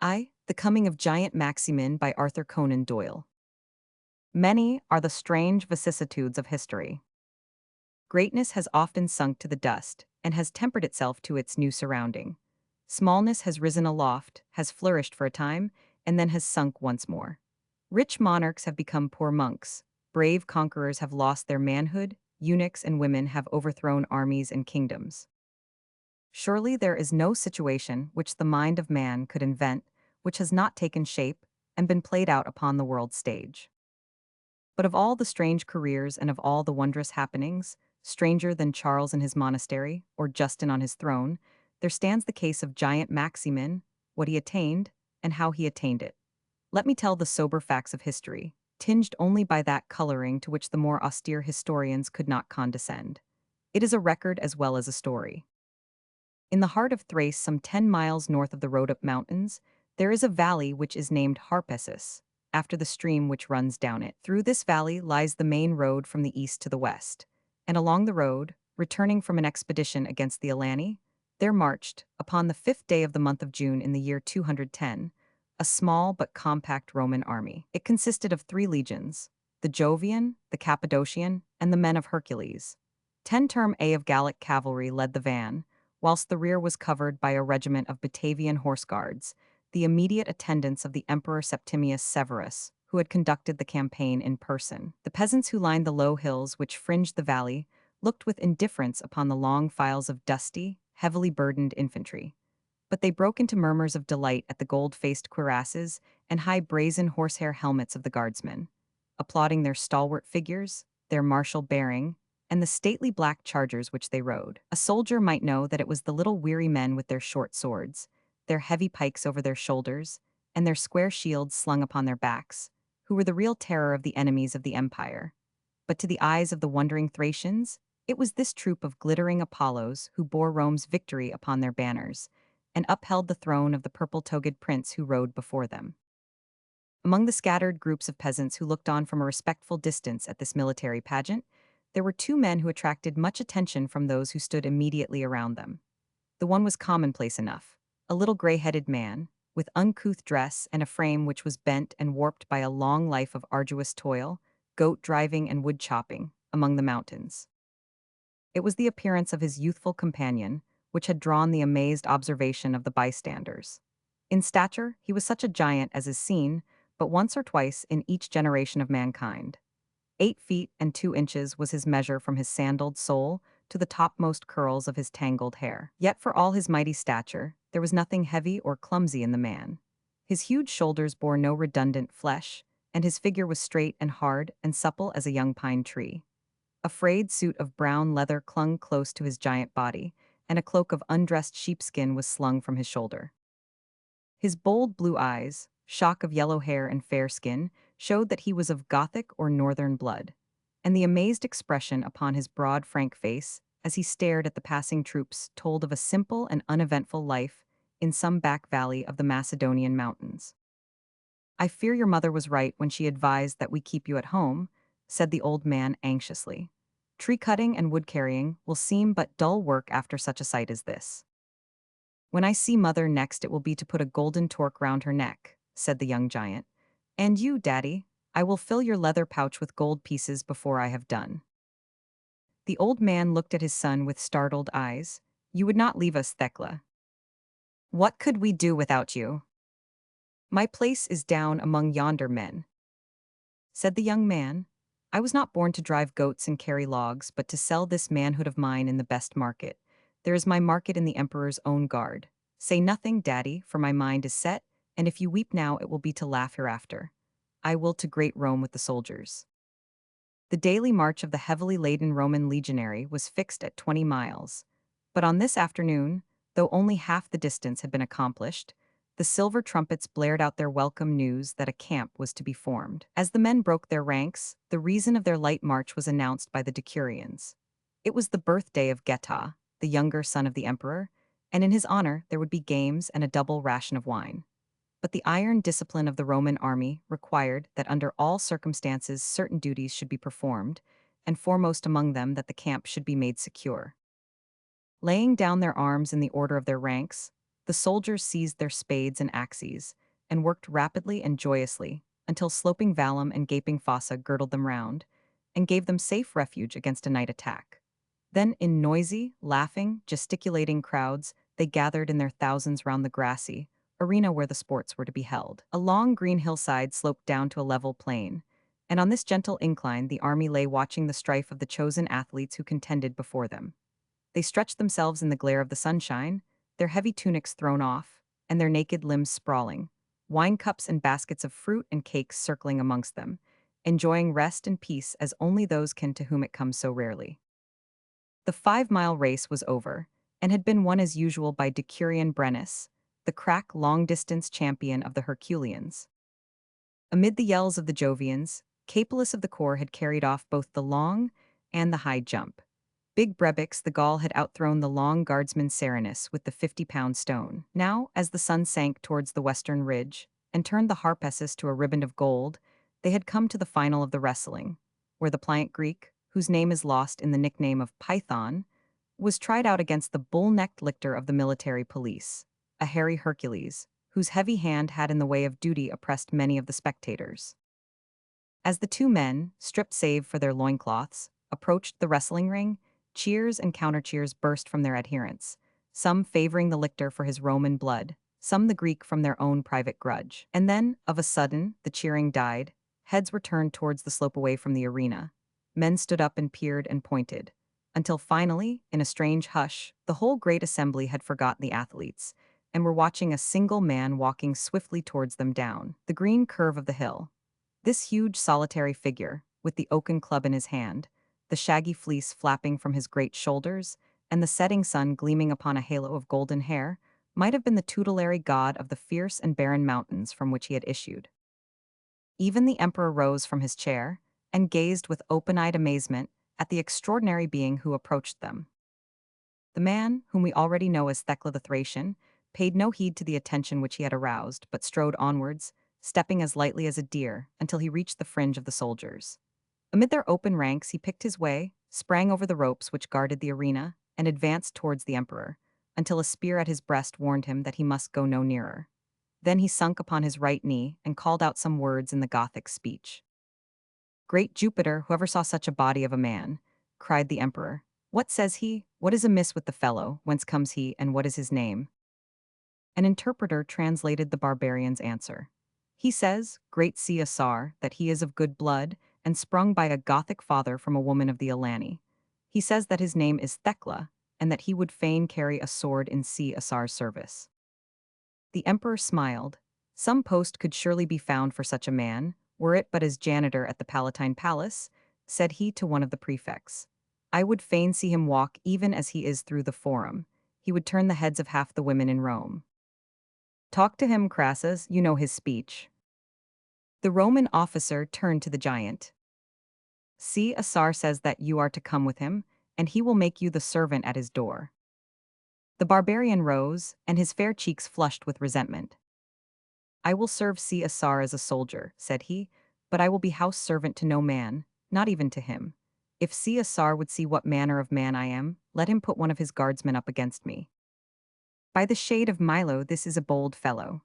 The Coming of Giant Maximin by Arthur Conan Doyle. Many are the strange vicissitudes of history. Greatness has often sunk to the dust and has tempered itself to its new surrounding. Smallness has risen aloft, has flourished for a time, and then has sunk once more. Rich monarchs have become poor monks. Brave conquerors have lost their manhood. Eunuchs and women have overthrown armies and kingdoms. Surely there is no situation which the mind of man could invent which has not taken shape and been played out upon the world stage. But of all the strange careers and of all the wondrous happenings, stranger than Charles in his monastery or Justin on his throne, there stands the case of giant Maximin, what he attained, and how he attained it. Let me tell the sober facts of history, tinged only by that coloring to which the more austere historians could not condescend. It is a record as well as a story. In the heart of Thrace, some 10 miles north of the Rhodope Mountains, there is a valley which is named Harpesus, after the stream which runs down it. Through this valley lies the main road from the east to the west, and along the road, returning from an expedition against the Alani, there marched, upon the 5th day of the month of June in the year 210, a small but compact Roman army. It consisted of 3 legions, the Jovian, the Cappadocian, and the men of Hercules. 10 term A of Gallic cavalry led the van, whilst the rear was covered by a regiment of Batavian horse guards, the immediate attendants of the Emperor Septimius Severus, who had conducted the campaign in person. The peasants who lined the low hills which fringed the valley looked with indifference upon the long files of dusty, heavily burdened infantry. But they broke into murmurs of delight at the gold-faced cuirasses and high brazen horsehair helmets of the guardsmen, applauding their stalwart figures, their martial bearing, and the stately black chargers which they rode. A soldier might know that it was the little weary men with their short swords, their heavy pikes over their shoulders, and their square shields slung upon their backs, who were the real terror of the enemies of the empire. But to the eyes of the wondering Thracians, it was this troop of glittering Apollos who bore Rome's victory upon their banners, and upheld the throne of the purple-togged prince who rode before them. Among the scattered groups of peasants who looked on from a respectful distance at this military pageant, there were 2 men who attracted much attention from those who stood immediately around them. The one was commonplace enough, a little gray-headed man, with uncouth dress and a frame which was bent and warped by a long life of arduous toil, goat driving and wood chopping, among the mountains. It was the appearance of his youthful companion, which had drawn the amazed observation of the bystanders. In stature, he was such a giant as is seen but once or twice in each generation of mankind. 8 feet and 2 inches was his measure from his sandaled sole to the topmost curls of his tangled hair. Yet for all his mighty stature, there was nothing heavy or clumsy in the man. His huge shoulders bore no redundant flesh, and his figure was straight and hard and supple as a young pine tree. A frayed suit of brown leather clung close to his giant body, and a cloak of undressed sheepskin was slung from his shoulder. His bold blue eyes, shock of yellow hair and fair skin, showed that he was of Gothic or Northern blood, and the amazed expression upon his broad, frank face, as he stared at the passing troops, told of a simple and uneventful life in some back valley of the Macedonian mountains. "I fear your mother was right when she advised that we keep you at home," said the old man anxiously. "Tree cutting and wood carrying will seem but dull work after such a sight as this." "When I see mother next it will be to put a golden torque round her neck," said the young giant. "And you, daddy, I will fill your leather pouch with gold pieces before I have done." The old man looked at his son with startled eyes. "You would not leave us, Thecla. What could we do without you?" "My place is down among yonder men," said the young man. "I was not born to drive goats and carry logs, but to sell this manhood of mine in the best market. There is my market in the emperor's own guard. Say nothing, daddy, for my mind is set, and if you weep now it will be to laugh hereafter. I will to great Rome with the soldiers." The daily march of the heavily laden Roman legionary was fixed at 20 miles. But on this afternoon, though only half the distance had been accomplished, the silver trumpets blared out their welcome news that a camp was to be formed. As the men broke their ranks, the reason of their light march was announced by the decurions. It was the birthday of Geta, the younger son of the emperor, and in his honor there would be games and a double ration of wine. But the iron discipline of the Roman army required that under all circumstances certain duties should be performed, and foremost among them that the camp should be made secure. Laying down their arms in the order of their ranks, The soldiers seized their spades and axes, and worked rapidly and joyously, until sloping vallum and gaping fossa girdled them round, and gave them safe refuge against a night attack. Then, in noisy, laughing, gesticulating crowds, they gathered in their thousands round the grassy arena where the sports were to be held. A long green hillside sloped down to a level plain, and on this gentle incline the army lay watching the strife of the chosen athletes who contended before them. They stretched themselves in the glare of the sunshine, their heavy tunics thrown off, and their naked limbs sprawling, wine cups and baskets of fruit and cakes circling amongst them, enjoying rest and peace as only those can to whom it comes so rarely. The 5-mile race was over, and had been won as usual by Decurion Brennus, the crack long-distance champion of the Herculeans. Amid the yells of the Jovians, Capelus of the corps had carried off both the long and the high jump. Big Brebix the Gaul had outthrown the long guardsman Serenus with the 50-pound stone. Now, as the sun sank towards the western ridge and turned the Harpessus to a riband of gold, they had come to the final of the wrestling, where the pliant Greek, whose name is lost in the nickname of Python, was tried out against the bull-necked lictor of the military police, a hairy Hercules, whose heavy hand had in the way of duty oppressed many of the spectators. As the two men, stripped save for their loincloths, approached the wrestling ring, cheers and countercheers burst from their adherents, some favoring the lictor for his Roman blood, some the Greek from their own private grudge. And then, of a sudden, the cheering died, heads were turned towards the slope away from the arena. Men stood up and peered and pointed, until finally, in a strange hush, the whole great assembly had forgotten the athletes, and were watching a single man walking swiftly towards them down the green curve of the hill. This huge solitary figure, with the oaken club in his hand, the shaggy fleece flapping from his great shoulders, and the setting sun gleaming upon a halo of golden hair, might have been the tutelary god of the fierce and barren mountains from which he had issued. Even the emperor rose from his chair, and gazed with open-eyed amazement at the extraordinary being who approached them. The man, whom we already know as Thecla the Thracian, paid no heed to the attention which he had aroused, but strode onwards, stepping as lightly as a deer, until he reached the fringe of the soldiers. Amid their open ranks he picked his way, sprang over the ropes which guarded the arena, and advanced towards the emperor, until a spear at his breast warned him that he must go no nearer. Then he sunk upon his right knee and called out some words in the Gothic speech. "Great Jupiter, whoever saw such a body of a man?" cried the emperor. "What says he? What is amiss with the fellow? Whence comes he, and what is his name?" An interpreter translated the barbarian's answer. "He says, great Caesar, that he is of good blood, and sprung by a Gothic father from a woman of the Alani. He says that his name is Thecla, and that he would fain carry a sword in Caesar's service." The emperor smiled. Some post could surely be found for such a man, were it but as janitor at the Palatine Palace, said he to one of the prefects. "I would fain see him walk even as he is through the Forum. He would turn the heads of half the women in Rome." "Talk to him, Crassus, you know his speech." The Roman officer turned to the giant. "Caesar says that you are to come with him, and he will make you the servant at his door." The barbarian rose, and his fair cheeks flushed with resentment. "I will serve Caesar as a soldier," said he, "but I will be house servant to no man, not even to him. If Caesar would see what manner of man I am, let him put one of his guardsmen up against me." "By the shade of Milo, this is a bold fellow,"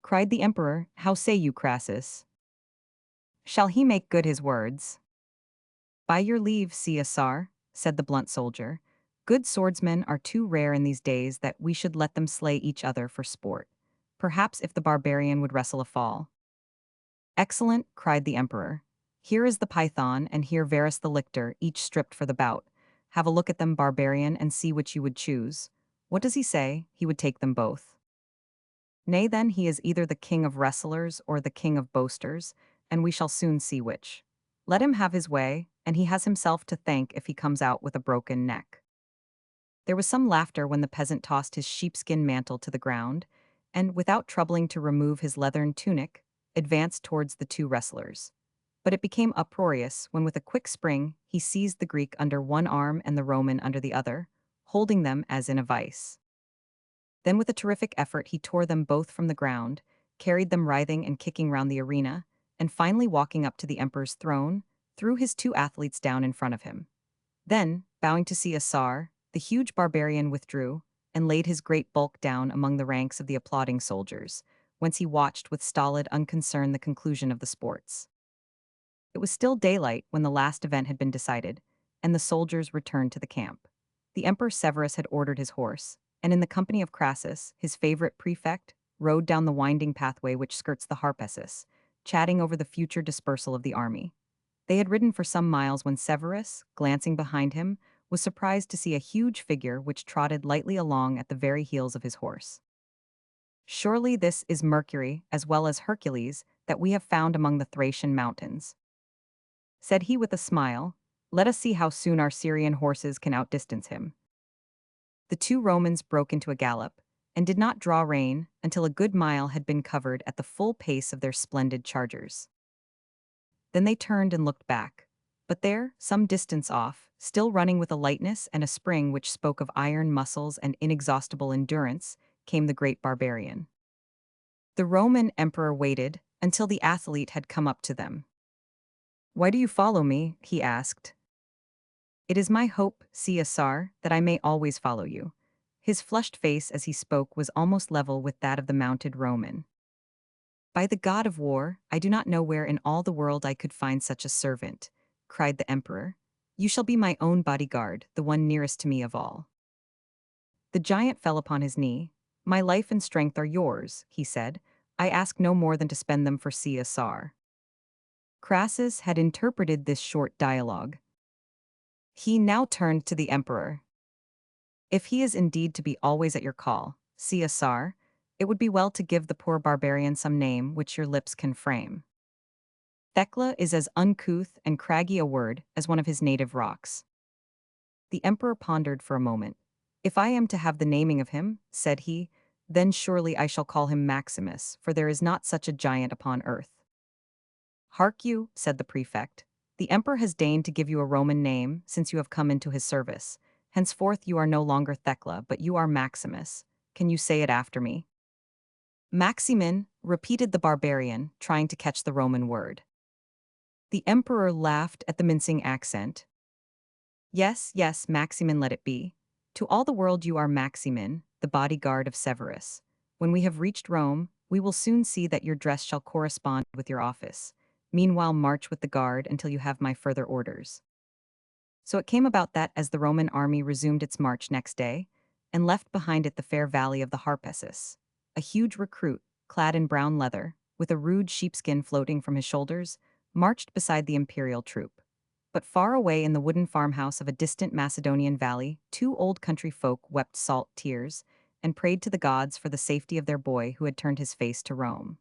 cried the emperor. "How say you, Crassus? Shall he make good his words?" "By your leave, Caesar," said the blunt soldier. "Good swordsmen are too rare in these days that we should let them slay each other for sport. Perhaps if the barbarian would wrestle a fall." "Excellent," cried the emperor. "Here is the Python, and here Varus the lictor, each stripped for the bout. Have a look at them, barbarian, and see which you would choose. What does he say? He would take them both. Nay, then, he is either the king of wrestlers or the king of boasters, and we shall soon see which. Let him have his way, and he has himself to thank if he comes out with a broken neck." There was some laughter when the peasant tossed his sheepskin mantle to the ground, and, without troubling to remove his leathern tunic, advanced towards the two wrestlers. But it became uproarious when, with a quick spring, he seized the Greek under one arm and the Roman under the other, holding them as in a vice. Then, with a terrific effort, he tore them both from the ground, carried them writhing and kicking round the arena, and finally walking up to the emperor's throne, threw his two athletes down in front of him. Then, bowing to Caesar, the huge barbarian withdrew, and laid his great bulk down among the ranks of the applauding soldiers, whence he watched with stolid unconcern the conclusion of the sports. It was still daylight when the last event had been decided, and the soldiers returned to the camp. The Emperor Severus had ordered his horse, and in the company of Crassus, his favorite prefect, rode down the winding pathway which skirts the Harpasus, chatting over the future dispersal of the army. They had ridden for some miles when Severus, glancing behind him, was surprised to see a huge figure which trotted lightly along at the very heels of his horse. Surely this is Mercury, as well as Hercules, that we have found among the Thracian mountains, said he with a smile. Let us see how soon our Syrian horses can outdistance him. The two Romans broke into a gallop, and did not draw rein until a good mile had been covered at the full pace of their splendid chargers. Then they turned and looked back. But there, some distance off, still running with a lightness and a spring which spoke of iron muscles and inexhaustible endurance, came the great barbarian. The Roman emperor waited until the athlete had come up to them. "Why do you follow me?" he asked. "It is my hope, Caesar, that I may always follow you." His flushed face as he spoke was almost level with that of the mounted Roman. "By the god of war, I do not know where in all the world I could find such a servant," cried the emperor. "You shall be my own bodyguard, the one nearest to me of all." The giant fell upon his knee. "My life and strength are yours," he said. "I ask no more than to spend them for Caesar." Crassus had interpreted this short dialogue. He now turned to the emperor. "If he is indeed to be always at your call, Caesar, it would be well to give the poor barbarian some name which your lips can frame." Thecla is as uncouth and craggy a word as one of his native rocks. The emperor pondered for a moment. "If I am to have the naming of him," said he, "then surely I shall call him Maximus, for there is not such a giant upon earth." "Hark you," said the prefect. "The emperor has deigned to give you a Roman name, since you have come into his service. Henceforth you are no longer Thecla, but you are Maximus. Can you say it after me?" "Maximin," repeated the barbarian, trying to catch the Roman word. The emperor laughed at the mincing accent. "Yes, yes, Maximin let it be. To all the world you are Maximin, the bodyguard of Severus. When we have reached Rome, we will soon see that your dress shall correspond with your office. Meanwhile march with the guard until you have my further orders." So it came about that as the Roman army resumed its march next day, and left behind it the fair valley of the Harpasus, a huge recruit, clad in brown leather, with a rude sheepskin floating from his shoulders, marched beside the imperial troop. But far away in the wooden farmhouse of a distant Macedonian valley, two old country folk wept salt tears, and prayed to the gods for the safety of their boy who had turned his face to Rome.